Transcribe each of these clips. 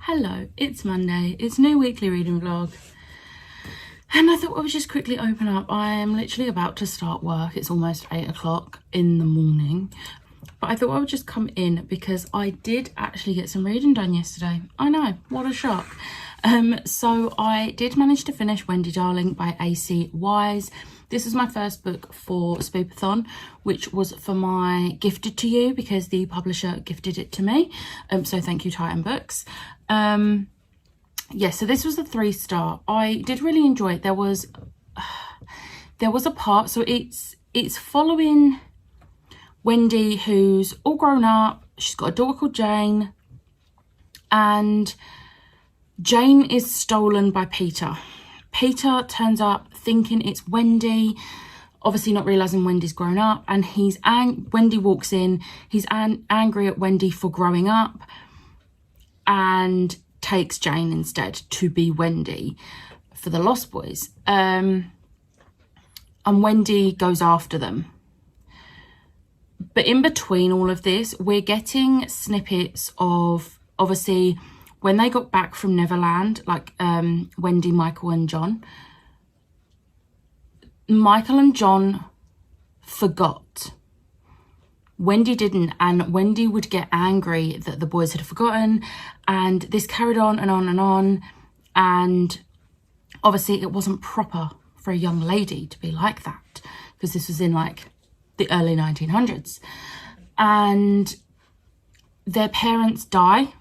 Hello, it's Monday, it's a new weekly reading vlog, and I thought I would just quickly open up. I am literally about to start work. It's almost 8 o'clock in the morning, but I thought I would just come in because I did actually get some reading done yesterday. I know, what a shock. So I did manage to finish Wendy Darling by AC Wise. This is my first book for Spoopathon, which was for my Gifted to You because the publisher gifted it to me. So thank you, Titan Books. Yeah, so this was a 3-star. I did really enjoy it. There was a part, so it's following Wendy, who's all grown up. She's got a daughter called Jane, and Jane is stolen by Peter. Peter turns up thinking it's Wendy, obviously not realising Wendy's grown up, and Wendy walks in. He's angry at Wendy for growing up and takes Jane instead to be Wendy for the Lost Boys. And Wendy goes after them. But in between all of this, we're getting snippets of, obviously, when they got back from Neverland, like Wendy, Michael and John. Michael and John forgot. Wendy didn't, and Wendy would get angry that the boys had forgotten, and this carried on and on and on, and obviously it wasn't proper for a young lady to be like that because this was in like the early 1900s, and their parents die.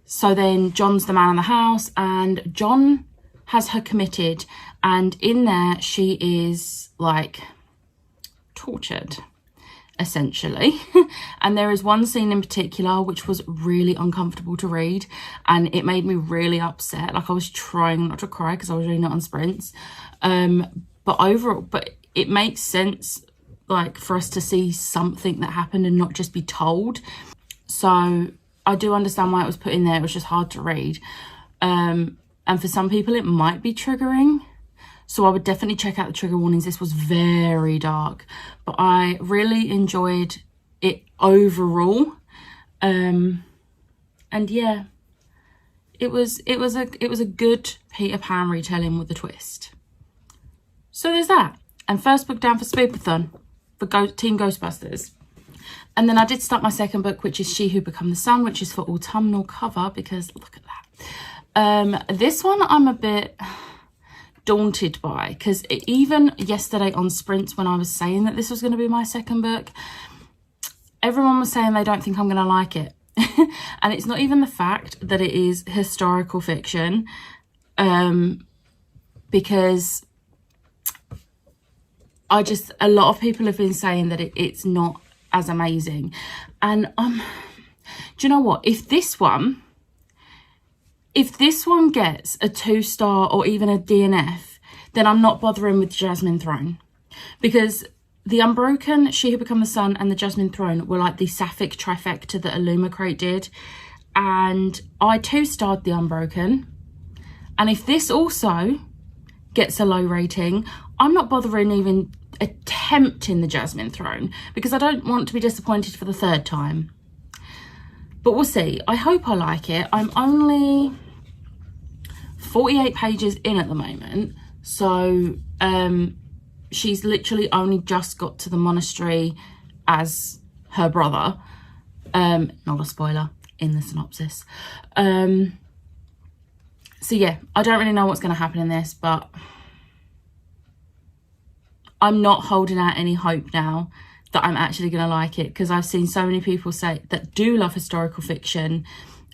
So then John's the man in the house, and John has her committed, and in there she is like tortured, essentially. And there is one scene in particular which was really uncomfortable to read, and it made me really upset. Like, I was trying not to cry because I was reading it on sprints. But overall, it makes sense, like, for us to see something that happened and not just be told. So I do understand why it was put in there. It was just hard to read. And for some people it might be triggering. So I would definitely check out the trigger warnings. This was very dark, but I really enjoyed it overall. And yeah, it was a good Peter Pan retelling with a twist. So there's that. And first book down for Spoopathon for Team Ghostbusters. And then I did start my second book, which is She Who Become the Sun, which is for autumnal cover, because look at that. This one I'm a bit daunted by, because even yesterday on sprints, when I was saying that this was going to be my second book, everyone was saying they don't think I'm going to like it. And it's not even the fact that it is historical fiction, because a lot of people have been saying that it's not as amazing. And do you know what, if this one gets a 2-star or even a DNF, then I'm not bothering with Jasmine Throne, because the Unbroken, She Who Become the Sun and the Jasmine Throne were like the sapphic trifecta that Illumicrate did, and I 2-starred the Unbroken. And if this also gets a low rating, I'm not bothering even attempting the Jasmine Throne, because I don't want to be disappointed for the 3rd time. But we'll see. I hope I like it. I'm only 48 pages in at the moment, so she's literally only just got to the monastery as her brother. Not a spoiler in the synopsis. So yeah, I don't really know what's going to happen in this, but I'm not holding out any hope now that I'm actually going to like it, because I've seen so many people say that do love historical fiction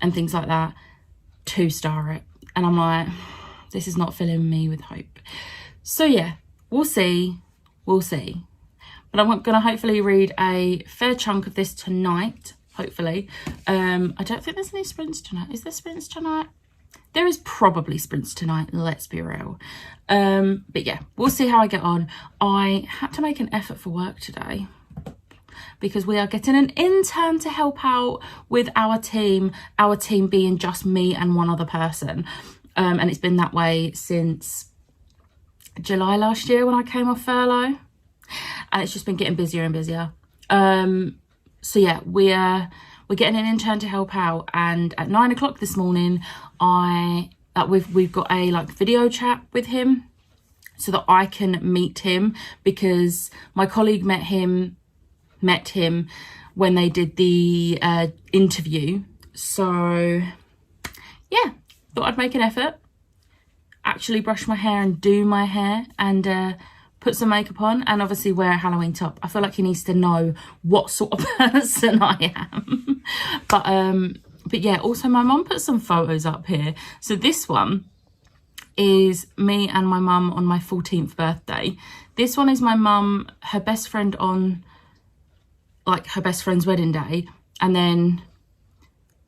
and things like that 2-star it, and I'm like, this is not filling me with hope. So yeah, we'll see. But I'm going to hopefully read a fair chunk of this tonight, hopefully. I don't think there's any sprints tonight. Is there sprints tonight? There is probably sprints tonight, let's be real. But yeah, we'll see how I get on. I had to make an effort for work today because we are getting an intern to help out with our team being just me and one other person. And it's been that way since July last year when I came off furlough. And it's just been getting busier and busier. So yeah, we're getting an intern to help out, and at 9 o'clock this morning we've got a like video chat with him so that I can meet him, because my colleague met him when they did the interview. So yeah, thought I'd make an effort, actually brush my hair and do my hair, and put some makeup on, and obviously wear a Halloween top. I feel like he needs to know what sort of person I am. But yeah, also my mum put some photos up here. So this one is me and my mum on my 14th birthday. This one is my mum, her best friend on like her best friend's wedding day, and then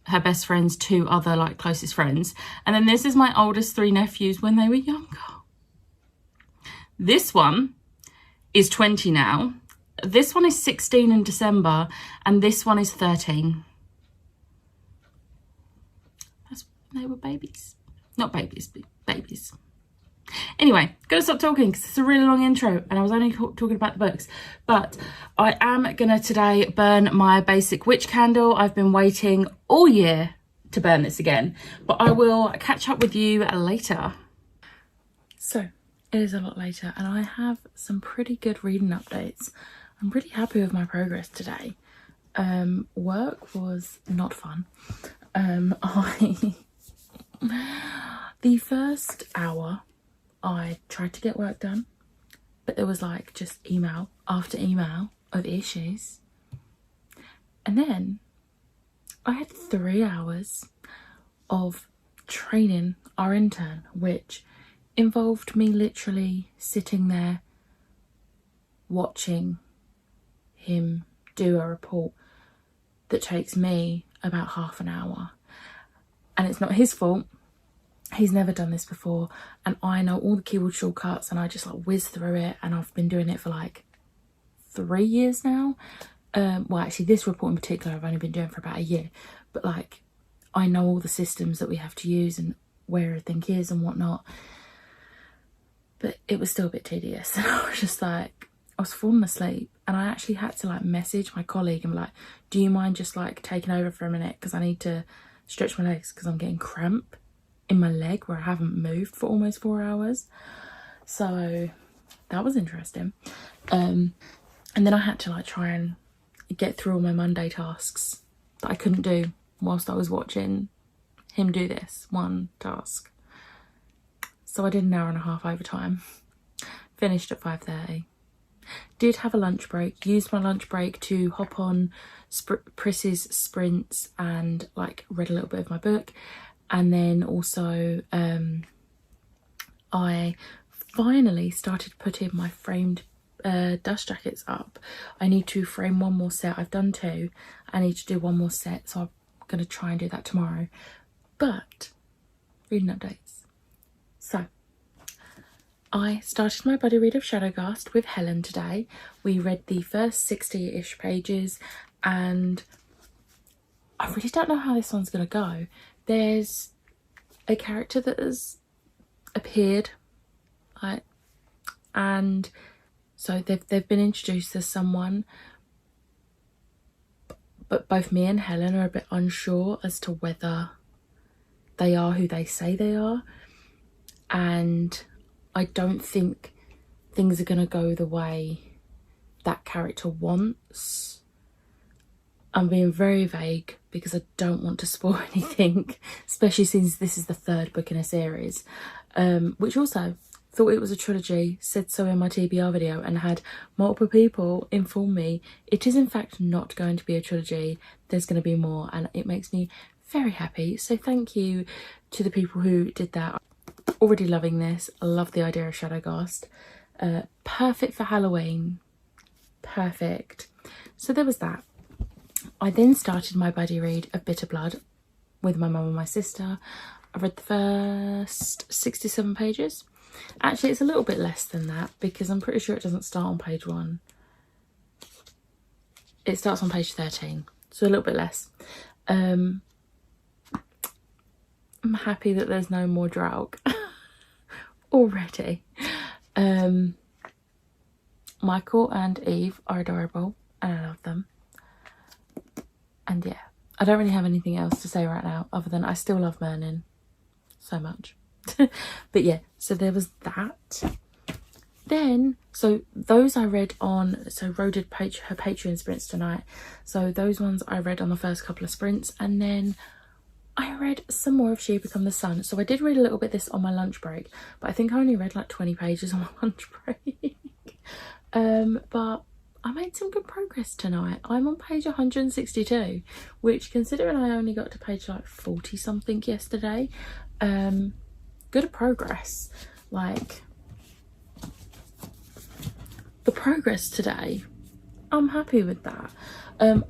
her best friend's 2 other like closest friends. And then this is my oldest 3 nephews when they were younger. This one is 20 now. This one is 16 in December, and this one is 13. That's when they were babies. Not babies, but babies. Anyway, gonna stop talking because it's a really long intro and I was only talking about the books. But I am gonna today burn my basic witch candle. I've been waiting all year to burn this again, but I will catch up with you later. So it is a lot later and I have some pretty good reading updates. I'm really happy with my progress today. Work was not fun. The first hour I tried to get work done, but there was like just email after email of issues. And then I had 3 hours of training our intern, which involved me literally sitting there watching him do a report that takes me about half an hour. And it's not his fault. He's never done this before, and I know all the keyboard shortcuts and I just like whiz through it, and I've been doing it for like 3 years now. Well, actually this report in particular I've only been doing for about a year, but like I know all the systems that we have to use and where everything is and whatnot. But it was still a bit tedious, and I was just like, I was falling asleep, and I actually had to like message my colleague and be like, do you mind just like taking over for a minute, because I need to stretch my legs because I'm getting cramp in my leg where I haven't moved for almost 4 hours. So that was interesting. And then I had to like try and get through all my Monday tasks that I couldn't do whilst I was watching him do this one task. So I did an hour and a half overtime, finished at 5:30. Did have a lunch break, used my lunch break to hop on Pris's sprints and like read a little bit of my book. And then also I finally started putting my framed dust jackets up. I need to frame one more set. I've done 2. I need to do one more set, so I'm going to try and do that tomorrow. But reading updates. So I started my buddy read of Shadowgast with Helen today. We read the first 60-ish pages, and I really don't know how this one's going to go. There's a character that has appeared, right? And so they've been introduced as someone, but both me and Helen are a bit unsure as to whether they are who they say they are. And I don't think things are going to go the way that character wants. I'm being very vague because I don't want to spoil anything, especially since this is the 3rd book in a series, which also thought it was a trilogy, said so in my TBR video, and had multiple people inform me it is in fact not going to be a trilogy. There's going to be more, and it makes me very happy. So thank you to the people who did that. Already loving this. I love the idea of Shadowgast. Perfect for Halloween. Perfect. So there was that. I then started my buddy read of Bitter Blood with my mum and my sister. I read the first 67 pages. Actually, it's a little bit less than that because I'm pretty sure it doesn't start on page 1. It starts on page 13, so a little bit less. I'm happy that there's no more Draug already. Michael and Eve are adorable and I love them. And yeah, I don't really have anything else to say right now other than I still love Merlin so much. But yeah, so there was that. Then, so those I read on, so Ro did her Patreon sprints tonight. So those ones I read on the first couple of sprints, and then I read some more of She Become the Sun. So I did read a little bit of this on my lunch break, but I think I only read like 20 pages on my lunch break. But I made some good progress tonight. I'm on page 162, which, considering I only got to page like 40 something yesterday, good progress. Like, the progress today, I'm happy with that.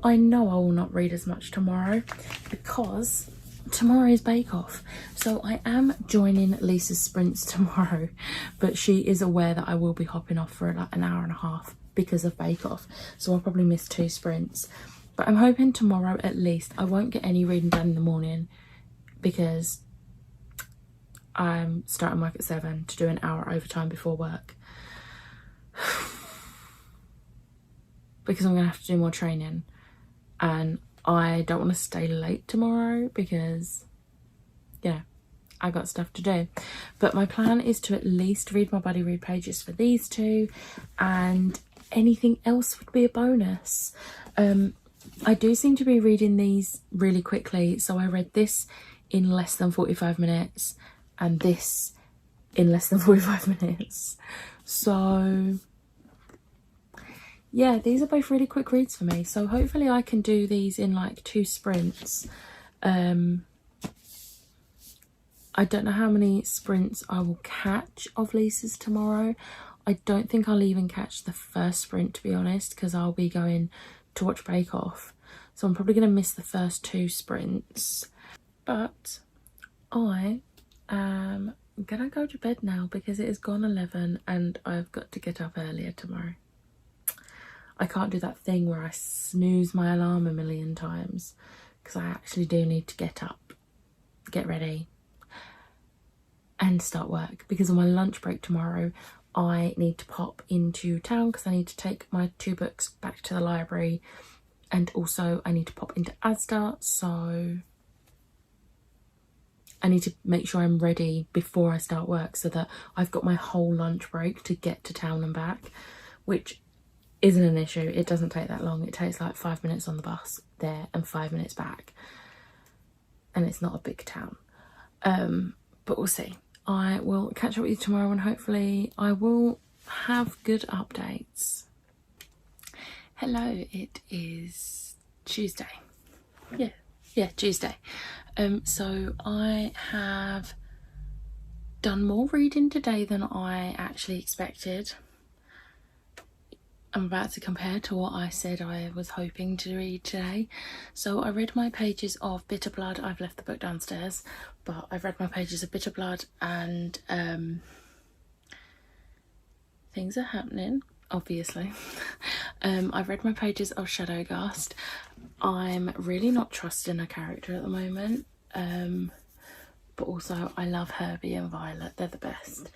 I know I will not read as much tomorrow because tomorrow is Bake Off. So I am joining Lisa's sprints tomorrow, but she is aware that I will be hopping off for like an hour and a half because of Bake Off. So I'll probably miss 2 sprints. But I'm hoping tomorrow at least I won't get any reading done in the morning because I'm starting work at 7 to do an hour overtime before work. Because I'm going to have to do more training, and I don't want to stay late tomorrow because, you know, I got stuff to do. But my plan is to at least read my buddy read pages for these 2, and anything else would be a bonus. I do seem to be reading these really quickly, so I read this in less than 45 minutes and this in less than 45 minutes. So yeah, these are both really quick reads for me, so hopefully I can do these in like 2 sprints. I don't know how many sprints I will catch of Lisa's tomorrow. I don't think I'll even catch the first sprint, to be honest, because I'll be going to watch Bake Off. So I'm probably going to miss the first 2 sprints. But I am going to go to bed now because it is gone 11 and I've got to get up earlier tomorrow. I can't do that thing where I snooze my alarm a million times because I actually do need to get up, get ready and start work, because on my lunch break tomorrow I need to pop into town because I need to take my 2 books back to the library, and also I need to pop into Asda, so I need to make sure I'm ready before I start work so that I've got my whole lunch break to get to town and back, which isn't an issue. It doesn't take that long. It takes like 5 minutes on the bus there and 5 minutes back, and it's not a big town. But we'll see. I will catch up with you tomorrow and hopefully I will have good updates. Hello, it is Tuesday. Yeah, Tuesday. So I have done more reading today than I actually expected. I'm about to compare to what I said I was hoping to read today. So I read my pages of Bitter Blood. I've left the book downstairs, but I've read my pages of Bitter Blood, and things are happening, obviously. I've read my pages of Shadowgast. I'm really not trusting a character at the moment, but also I love Herbie and Violet. They're the best.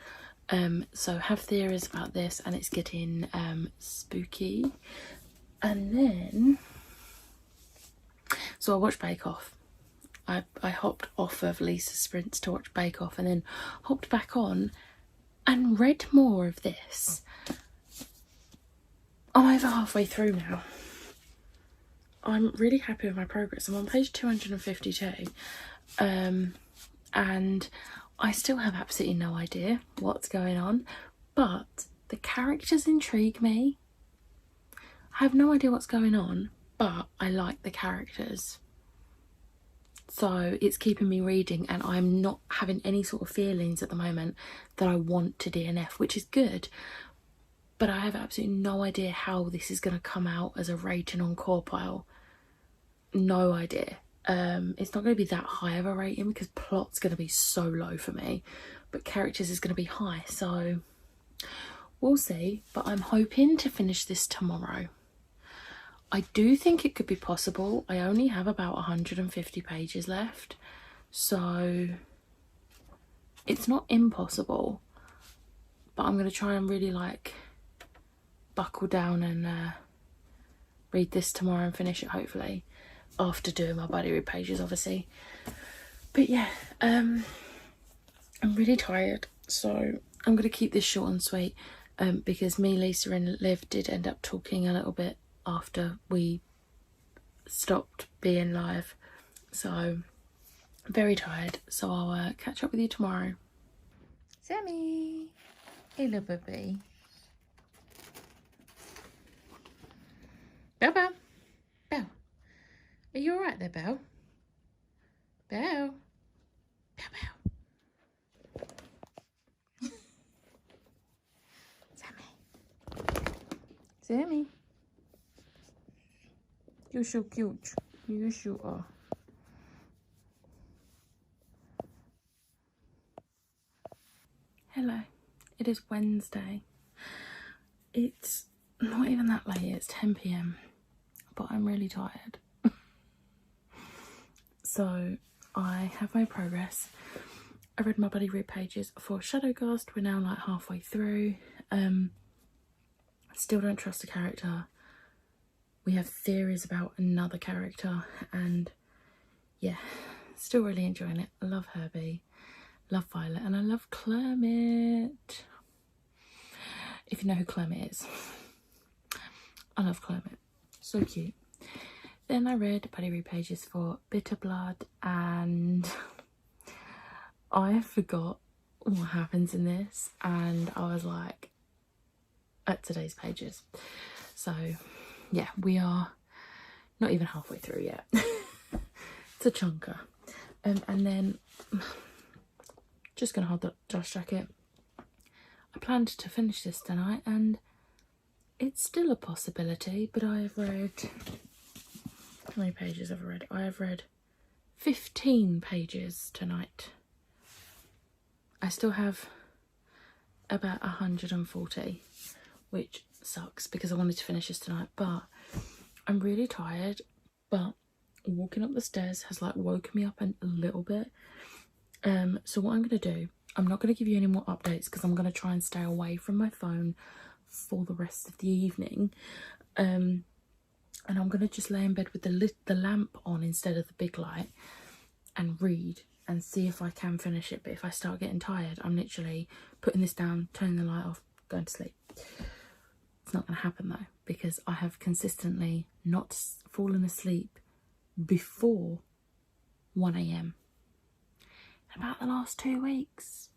So have theories about this, and it's getting spooky. And then, so I watched Bake Off. I hopped off of Lisa's sprints to watch Bake Off, and then hopped back on and read more of this. I'm over halfway through now. I'm really happy with my progress. I'm on page 252, and I still have absolutely no idea what's going on, but the characters intrigue me. I have no idea what's going on, but I like the characters. So it's keeping me reading, and I'm not having any sort of feelings at the moment that I want to DNF, which is good. But I have absolutely no idea how this is going to come out as a rating on Core Pile. No idea. It's not going to be that high of a rating because plot's going to be so low for me, but characters is going to be high, so we'll see. But I'm hoping to finish this tomorrow. I do think it could be possible. I only have about 150 pages left, so it's not impossible, but I'm going to try and really like buckle down and read this tomorrow and finish it, hopefully. after doing my body read pages, obviously. But yeah, I'm really tired, so I'm gonna keep this short and sweet, because me, Lisa and Liv did end up talking a little bit after we stopped being live, so I'm very tired. So I'll catch up with you tomorrow. Sammy, hello baby. Belle, Belle, Belle, are you alright there, Belle? Belle, Belle, Belle. Sammy, you're so cute. You sure are. Hello, it is Wednesday. It's not even that late, it's 10 p.m, but I'm really tired. So I have my progress. I read my buddy read pages for Shadowcast. We're now like halfway through. Still don't trust the character. We have theories about another character, and yeah, still really enjoying it. I love Herbie, love Violet, and I love Clermit. If you know who Clermit is, I love Clermit, so cute. Then I read buddy read pages for Bitter Blood, and I forgot what happens in this, and I was like, at today's pages. So yeah, we are not even halfway through yet. It's a chunker. And then just gonna hold the dust jacket. I planned to finish this tonight, and it's still a possibility, but I have read, how many pages have I read? I have read 15 pages tonight. I still have about 140, which sucks because I wanted to finish this tonight, but I'm really tired. But walking up the stairs has like woken me up a little bit. So what I'm gonna do, I'm not gonna give you any more updates because I'm gonna try and stay away from my phone for the rest of the evening. And I'm gonna just lay in bed with the lamp on instead of the big light and read and see if I can finish it. But if I start getting tired, I'm literally putting this down, turning the light off, going to sleep. It's not going to happen though, because I have consistently not fallen asleep before 1 a.m. in about the last 2 weeks.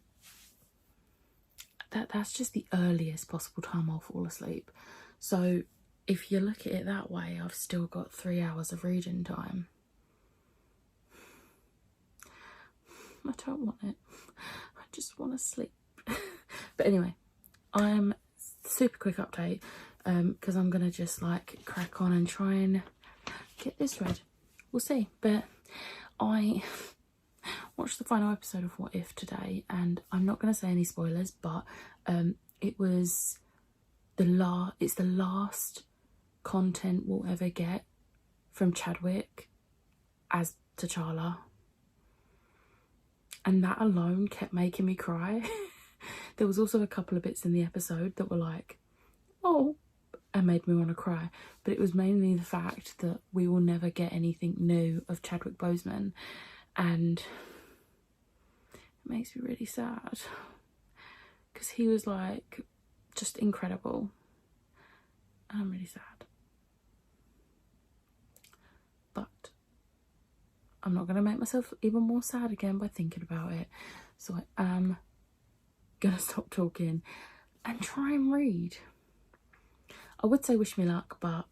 That's just the earliest possible time I'll fall asleep. So if you look at it that way, I've still got 3 hours of reading time. I don't want it. I just want to sleep. But anyway, I'm super quick update, because I'm gonna just like crack on and try and get this read. We'll see. But I watched the final episode of What If today, and I'm not gonna say any spoilers, but it was it's the last content we'll ever get from Chadwick as T'Challa, and that alone kept making me cry. There was also a couple of bits in the episode that were like, oh, and made me want to cry. But it was mainly the fact that we will never get anything new of Chadwick Boseman. And it makes me really sad. Because he was like, just incredible. And I'm really sad. But I'm not going to make myself even more sad again by thinking about it. So I am gonna stop talking and try and read. I would say wish me luck, but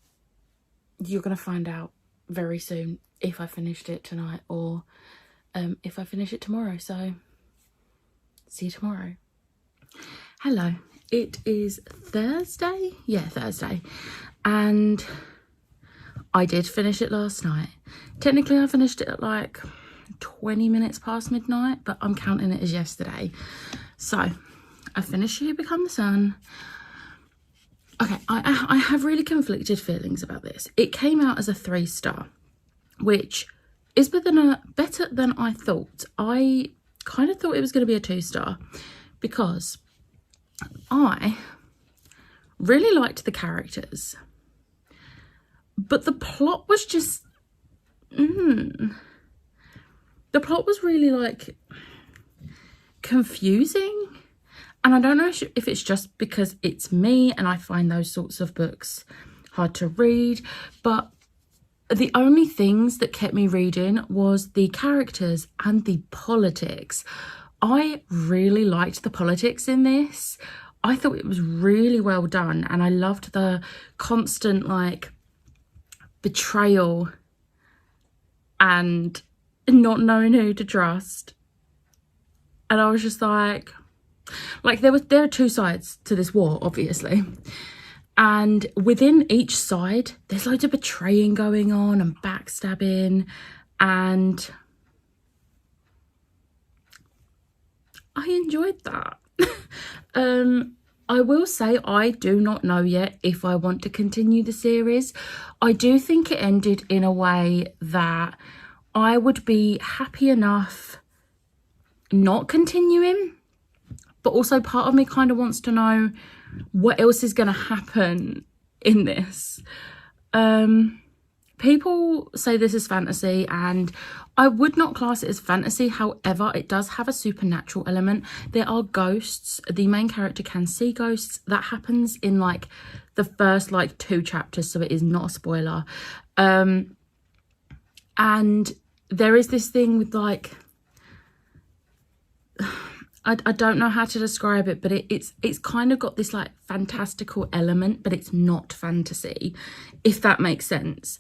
you're gonna find out very soon if I finished it tonight or if I finish it tomorrow. So see you tomorrow. Hello, it is Thursday. Yeah, Thursday, and I did finish it last night. Technically I finished it at like 20 minutes past midnight, but I'm counting it as yesterday. So I finished Here Become the Sun. Okay, I have really conflicted feelings about this. It came out as a 3-star, which is better than I thought. I kind of thought it was going to be a 2-star because I really liked the characters, but the plot was just the plot was really like confusing, and I don't know if it's just because it's me and I find those sorts of books hard to read, but the only things that kept me reading was the characters and the politics. I really liked the politics in this. I thought it was really well done, and I loved the constant like betrayal and not knowing who to trust. And I was just like there are two sides to this war, obviously, and within each side there's loads of betraying going on and backstabbing, and I enjoyed that. I will say I do not know yet if I want to continue the series. I do think it ended in a way that I would be happy enough not continuing, but also part of me kind of wants to know what else is going to happen in this. People say this is fantasy, and I would not class it as fantasy. However, it does have a supernatural element. There are ghosts. The main character can see ghosts. That happens in like the first like 2 chapters, so it is not a spoiler. And there is this thing with like, I don't know how to describe it, but it's kind of got this like fantastical element, but it's not fantasy, if that makes sense.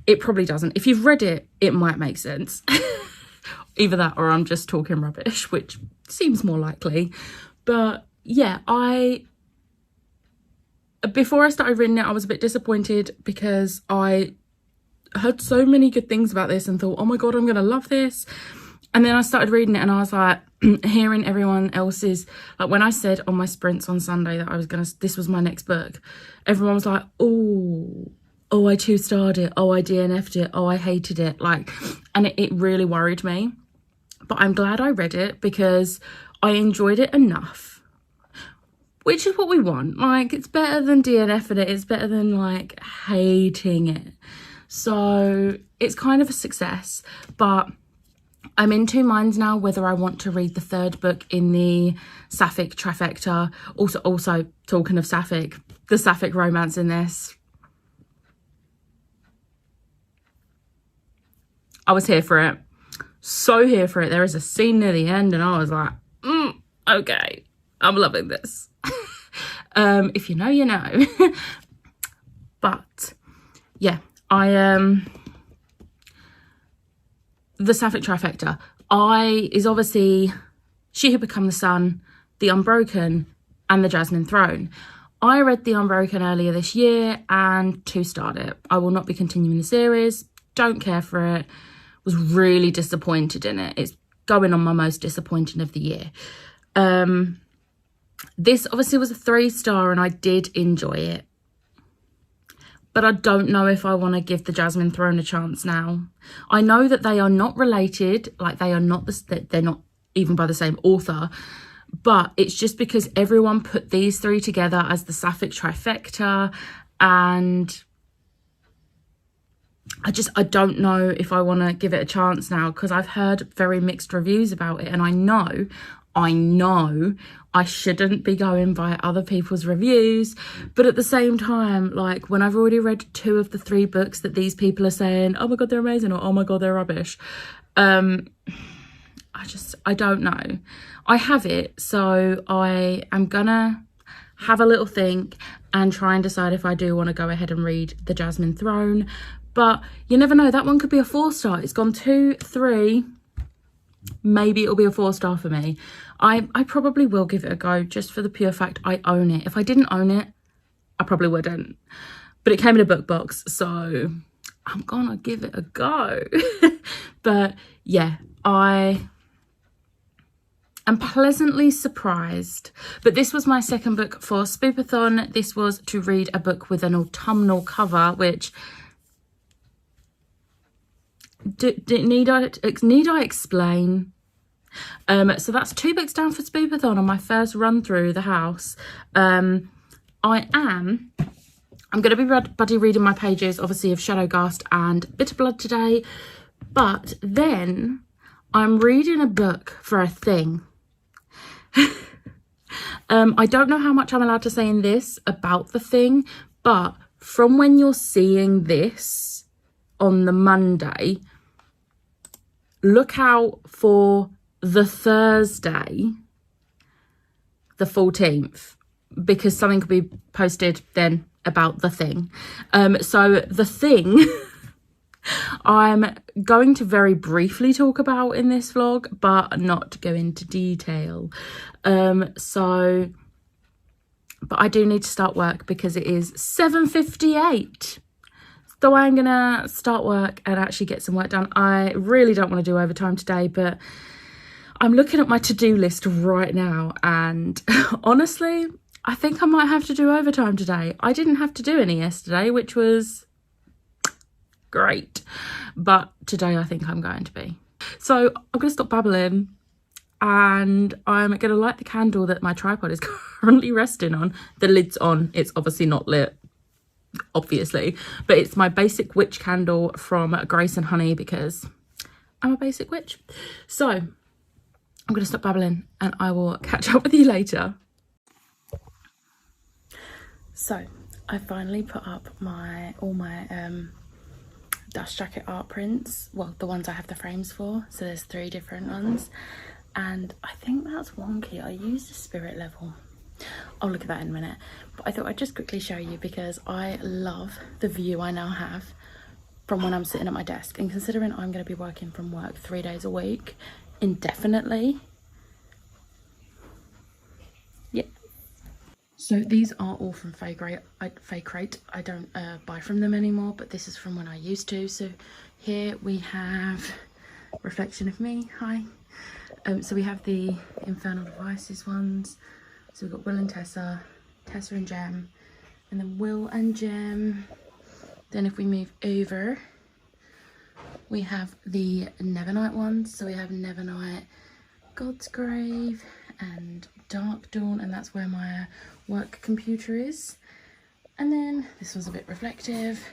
It probably doesn't. If you've read it, it might make sense. Either that or I'm just talking rubbish, which seems more likely. But yeah, before I started reading it, I was a bit disappointed because I heard so many good things about this and thought, oh my God, I'm going to love this. And then I started reading it and I was like, hearing everyone else's, like when I said on my sprints on Sunday that this was my next book, everyone was like, oh, I 2-starred it, oh, I DNF'd it, oh, I hated it, like, and it really worried me. But I'm glad I read it because I enjoyed it enough, which is what we want. Like, it's better than DNF'ing it, it's better than like hating it. So it's kind of a success, but I'm in 2 minds now whether I want to read the 3rd book in the Sapphic trifecta. Also talking of Sapphic, the Sapphic romance in this, I was here for it. So here for it. There is a scene near the end and I was like, okay, I'm loving this. If you know, you know. But yeah, the Sapphic trifecta is obviously She Who Become the Sun, The Unbroken, and The Jasmine Throne. I read The Unbroken earlier this year and 2-starred it. I will not be continuing the series. Don't care for it. Was really disappointed in it. It's going on my most disappointing of the year. This obviously was a 3-star and I did enjoy it. But I don't know if I want to give The Jasmine Throne a chance now. I know that they are not related, like they're not even by the same author, but it's just because everyone put these 3 together as the Sapphic trifecta, and I don't know if I want to give it a chance now because I've heard very mixed reviews about it, and I know I shouldn't be going by other people's reviews, but at the same time, like when I've already read 2 of the 3 books that these people are saying, oh my God, they're amazing, or oh my God, they're rubbish, I don't know. I have it, so I am gonna have a little think and try and decide if I do want to go ahead and read The Jasmine Throne. But you never know, that one could be a 4-star. It's gone 2, 3. Maybe it'll be a 4-star for me. I probably will give it a go just for the pure fact I own it. If I didn't own it, I probably wouldn't. But it came in a book box, so I'm gonna give it a go. But yeah, I am pleasantly surprised. But this was my 2nd book for Spoopathon. This was to read a book with an autumnal cover, which need I explain? So that's 2 books down for Spoopathon on my first run through the house. I am I'm going to be buddy reading my pages, obviously, of Shadowgast and Bitter Blood today. But then I'm reading a book for a thing. I don't know how much I'm allowed to say in this about the thing, but from when you're seeing this on the Monday, look out for the Thursday, the 14th, because something could be posted then about the thing. So the thing I'm going to very briefly talk about in this vlog, but not go into detail. But I do need to start work because it is 7:58. So I'm gonna start work and actually get some work done. I really don't want to do overtime today, but I'm looking at my to-do list right now, and honestly, I think I might have to do overtime today. I didn't have to do any yesterday, which was great, but today I think I'm going to be. So I'm gonna stop babbling, and I'm gonna light the candle that my tripod is currently resting on. The lid's on, it's obviously not lit, obviously, but it's my basic witch candle from Grace and Honey because I'm a basic witch. So I'm gonna stop babbling and I will catch up with you later. So I finally put up all my dust jacket art prints, well, the ones I have the frames for. So there's 3 different ones, and I think that's wonky. I used a spirit level. I'll look at that in a minute, but I thought I'd just quickly show you because I love the view I now have from when I'm sitting at my desk, and considering I'm going to be working from work 3 days a week indefinitely. Yep. So these are all from Fake Crate. I don't buy from them anymore, but this is from when I used to. So here we have Reflection of Me. Hi. So we have the Infernal Devices ones. So we've got Will and Tessa, Tessa and Jem, and then Will and Jem. Then if we move over, we have the Nevernight ones. So we have Nevernight, God's Grave, and Dark Dawn, and that's where my work computer is. And then this one's a bit reflective.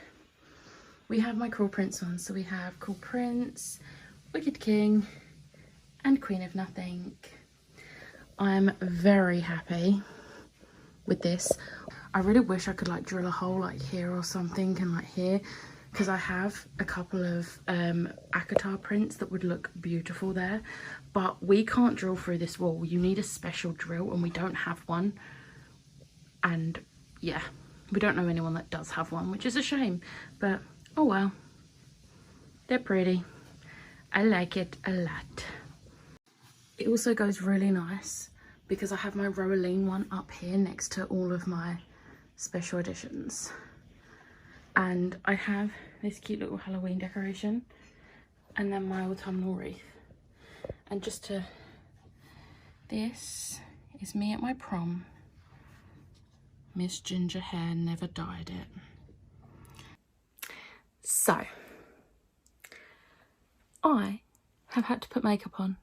We have my Cruel Prince ones. So we have Cruel Prince, Wicked King, and Queen of Nothing. I'm very happy with this. I really wish I could like drill a hole like here or something, and like here, because I have a couple of Akatar prints that would look beautiful there, but we can't drill through this wall. You need a special drill and we don't have one, and yeah, we don't know anyone that does have one, which is a shame, but oh well, they're pretty. I like it a lot. It also goes really nice because I have my Rowaline one up here next to all of my special editions. And I have this cute little Halloween decoration and then my autumnal wreath. And this is me at my prom. Miss Ginger Hair never dyed it. So, I have had to put makeup on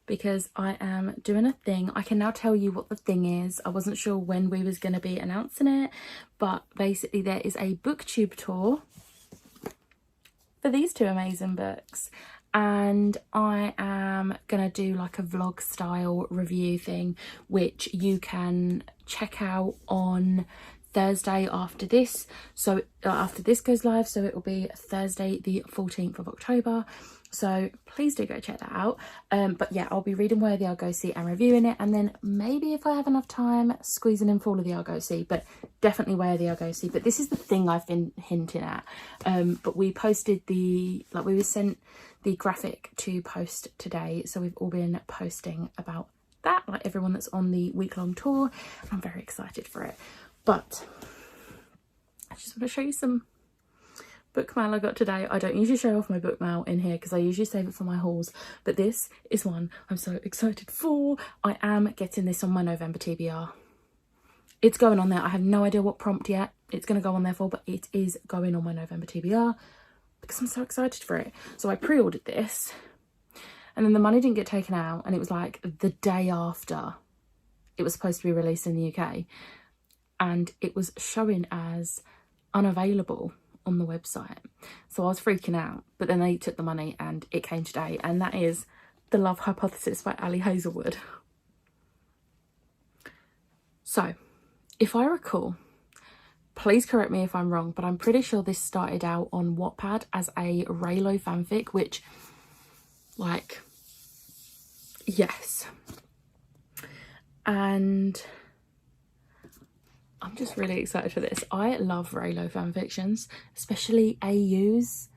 because I am doing a thing. I can now tell you what the thing is. I wasn't sure when we was going to be announcing it, but basically there is a booktube tour for these 2 amazing books, and I am going to do like a vlog style review thing, which you can check out on Thursday after this. So after this goes live, so it will be Thursday the 14th of October. So please do go check that out. But yeah, I'll be reading Where the Argosy and reviewing it, and then maybe if I have enough time, squeezing in Fall of the Argosy, but definitely Where the Argosy. But this is the thing I've been hinting at. But we posted we were sent the graphic to post today, so we've all been posting about that, like everyone that's on the week-long tour, and I'm very excited for it. But I just want to show you some book mail I got today. I don't usually show off my book mail in here because I usually save it for my hauls, but this is one I'm so excited for. I am getting this on my November TBR. It's going on there. I have no idea what prompt yet it's going to go on there for, but it is going on my November TBR because I'm so excited for it. So I pre-ordered this, and then the money didn't get taken out, and it was like the day after it was supposed to be released in the UK, and it was showing as unavailable on the website. So I was freaking out, but then they took the money and it came today, and that is The Love Hypothesis by Ali Hazelwood. So, if I recall, please correct me if I'm wrong, but I'm pretty sure this started out on Wattpad as a Raylo fanfic, which, like, yes. And I'm just really excited for this. I love Raylo fanfictions, especially AUs.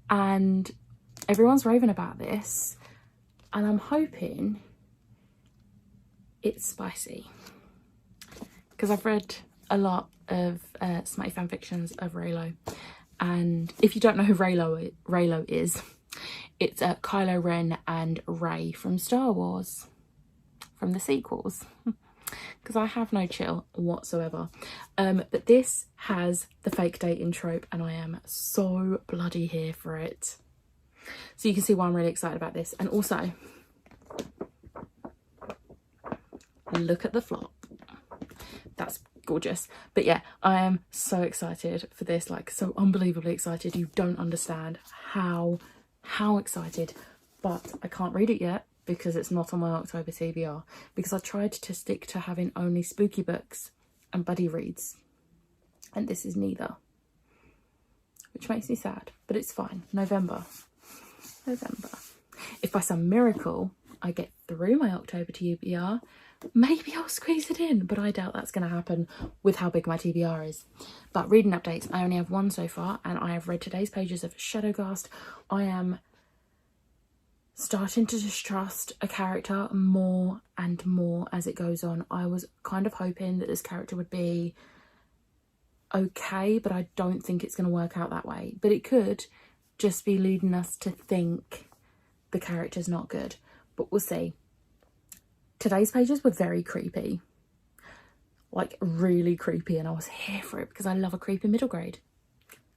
And everyone's raving about this. And I'm hoping it's spicy. Because I've read a lot of smutty fanfictions of Raylo. And if you don't know who Raylo is, it's Kylo Ren and Rey from Star Wars. From the sequels. Because I have no chill whatsoever. But this has the fake dating trope, and I am so bloody here for it. So you can see why I'm really excited about this. And also, look at the flop. That's gorgeous. But yeah, I am so excited for this, like so unbelievably excited. You don't understand how excited. But I can't read it yet because it's not on my October TBR, because I tried to stick to having only spooky books and buddy reads, and this is neither, which makes me sad, but it's fine. November. If by some miracle I get through my October TBR, maybe I'll squeeze it in, but I doubt that's going to happen with how big my TBR is. But reading updates, I only have one so far, and I have read today's pages of Shadowcast. I am starting to distrust a character more and more as it goes on. I was kind of hoping that this character would be okay, but I don't think it's going to work out that way. But it could just be leading us to think the character's not good, but we'll see. Today's pages were very creepy, like really creepy, and I was here for it because I love a creepy middle grade.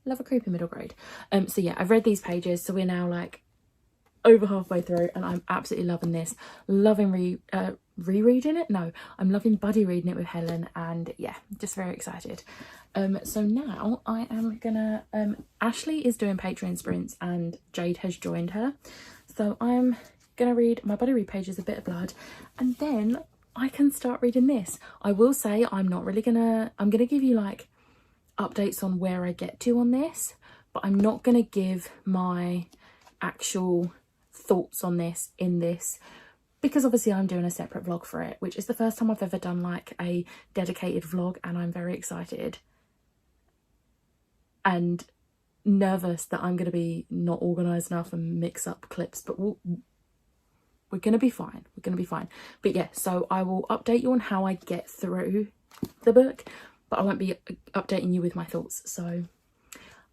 So yeah, I've read these pages, so we're now like over halfway through, and I'm absolutely loving this. Loving rereading it. No, I'm loving buddy reading it with Helen, and yeah, just very excited. So now I am gonna Ashley is doing Patreon sprints and Jade has joined her, so I'm gonna read my buddy read pages, A Bit of Blood, and then I can start reading this. I will say I'm gonna give you like updates on where I get to on this, but I'm not gonna give my actual thoughts on this in this, because obviously I'm doing a separate vlog for it, which is the first time I've ever done like a dedicated vlog, and I'm very excited and nervous that I'm going to be not organised enough and mix up clips, but we're going to be fine. But yeah, so I will update you on how I get through the book, but I won't be updating you with my thoughts. So I'm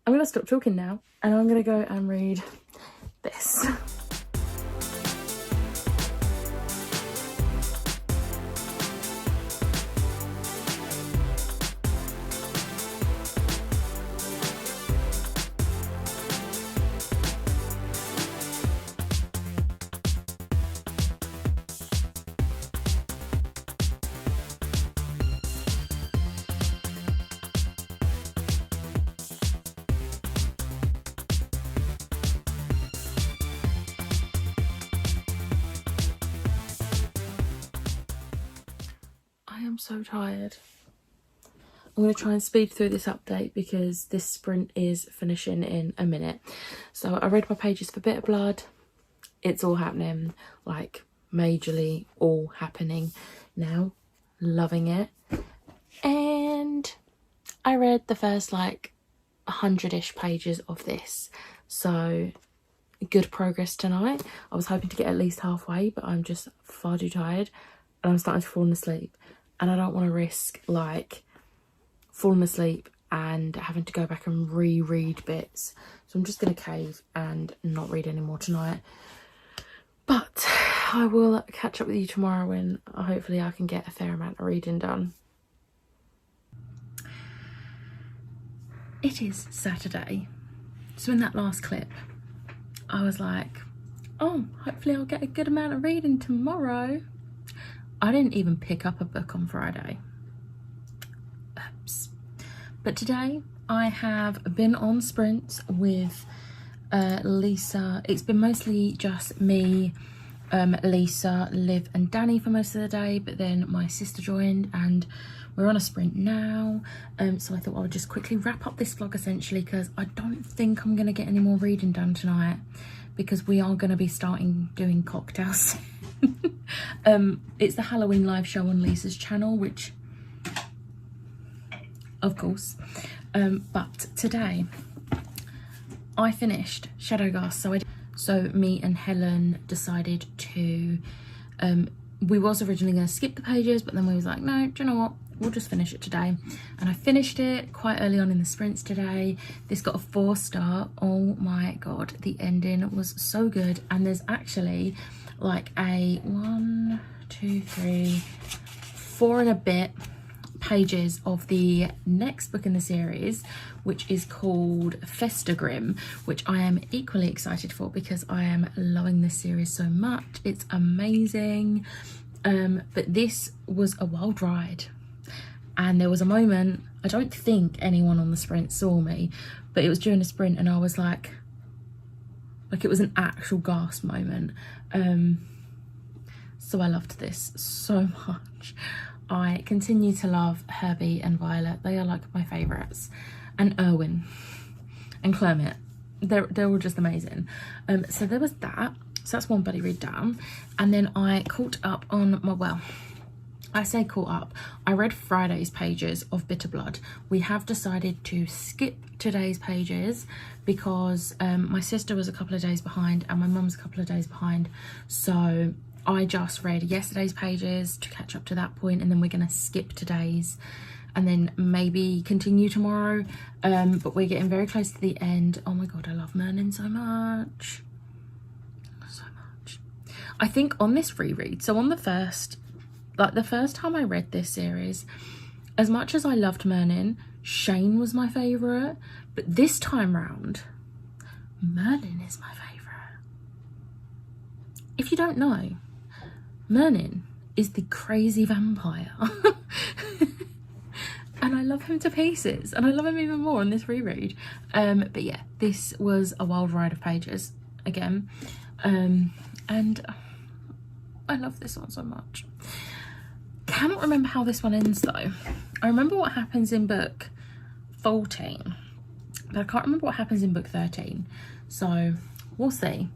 going to stop talking now, and I'm going to go and read this. I'm so tired. I'm going to try and speed through this update because this sprint is finishing in a minute. So I read my pages for Bit of Blood. It's all happening, like majorly all happening now. Loving it. And I read the first like 100-ish pages of this. So good progress tonight. I was hoping to get at least halfway, but I'm just far too tired and I'm starting to fall asleep. And I don't want to risk like falling asleep and having to go back and reread bits. So I'm just going to cave and not read anymore tonight. But I will catch up with you tomorrow when hopefully I can get a fair amount of reading done. It is Saturday. So in that last clip, I was like, oh, hopefully I'll get a good amount of reading tomorrow. I didn't even pick up a book on Friday. Oops. But today I have been on sprints with Lisa. It's been mostly just me, Lisa, Liv and Danny for most of the day, but then my sister joined and we're on a sprint now. So I thought I would just quickly wrap up this vlog essentially, because I don't think I'm going to get any more reading done tonight, because we are going to be starting doing cocktails. It's the Halloween live show on Lisa's channel, which of course, but today I finished Shadowcast. So me and Helen decided to, we was originally going to skip the pages, but then we was like, no, do you know what, we'll just finish it today. And I finished it quite early on in the sprints today. This got a 4-star. Oh my god, the ending was so good. And there's actually like a 1, 2, 3, 4 and a bit pages of the next book in the series, which is called Festagrim, which I am equally excited for because I am loving this series so much. It's amazing. But this was a wild ride, and there was a moment, I don't think anyone on the sprint saw me, but it was during a sprint and I was like it was an actual gasp moment. So I loved this so much. I continue to love Herbie and Violet. They are like my favourites. And Erwin and Clermont. They're all just amazing. So there was that. So that's one buddy read down. And then I caught up on my, well, I say caught up. I read Friday's pages of Bitter Blood. We have decided to skip today's pages because my sister was a couple of days behind and my mum's a couple of days behind. So I just read yesterday's pages to catch up to that point, and then we're going to skip today's and then maybe continue tomorrow. But we're getting very close to the end. Oh my god, I love Merlin so much. So much. I think on this reread, so on the first time I read this series, as much as I loved Merlin, Shane was my favourite. But this time round, Merlin is my favourite. If you don't know, Merlin is the crazy vampire. And I love him to pieces, and I love him even more on this reread. But yeah, this was a wild ride of pages again. And I love this one so much. Cannot remember how this one ends though. I remember what happens in book 14, but I can't remember what happens in book 13. So we'll see.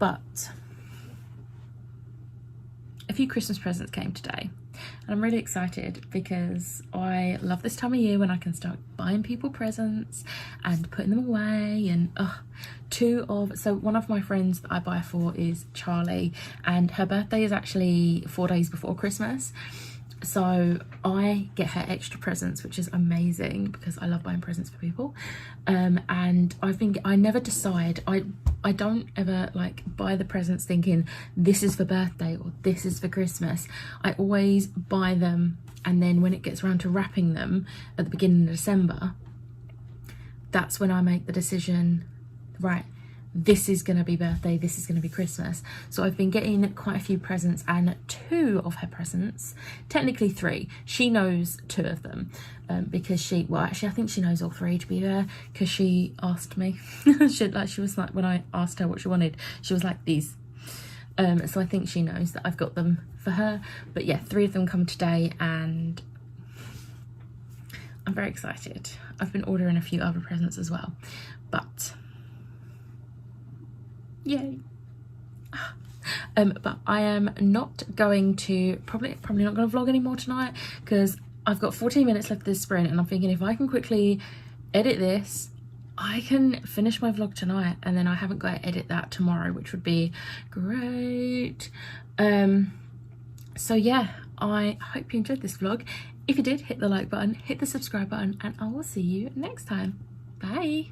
But a few Christmas presents came today, and I'm really excited because I love this time of year when I can start buying people presents and putting them away. And so one of my friends that I buy for is Charlie, and her birthday is actually 4 days before Christmas. So I get her extra presents, which is amazing because I love buying presents for people. And I never decide. I don't ever like buy the presents thinking this is for birthday or this is for Christmas. I always buy them, and then when it gets around to wrapping them at the beginning of December, that's when I make the decision, right, this is going to be birthday, this is going to be Christmas. So I've been getting quite a few presents, and 2 of her presents, technically 3, she knows 2 of them, because I think she knows all 3 to be fair, because she asked me. she was like, when I asked her what she wanted, she was like, these. So I think she knows that I've got them for her. But yeah, 3 of them come today, and I'm very excited. I've been ordering a few other presents as well, but yay. But I am not going to probably not going to vlog anymore tonight, because I've got 14 minutes left of this sprint, and I'm thinking if I can quickly edit this, I can finish my vlog tonight, and then I haven't got to edit that tomorrow, which would be great. So yeah, I hope you enjoyed this vlog. If you did, hit the like button, hit the subscribe button, and I will see you next time. Bye.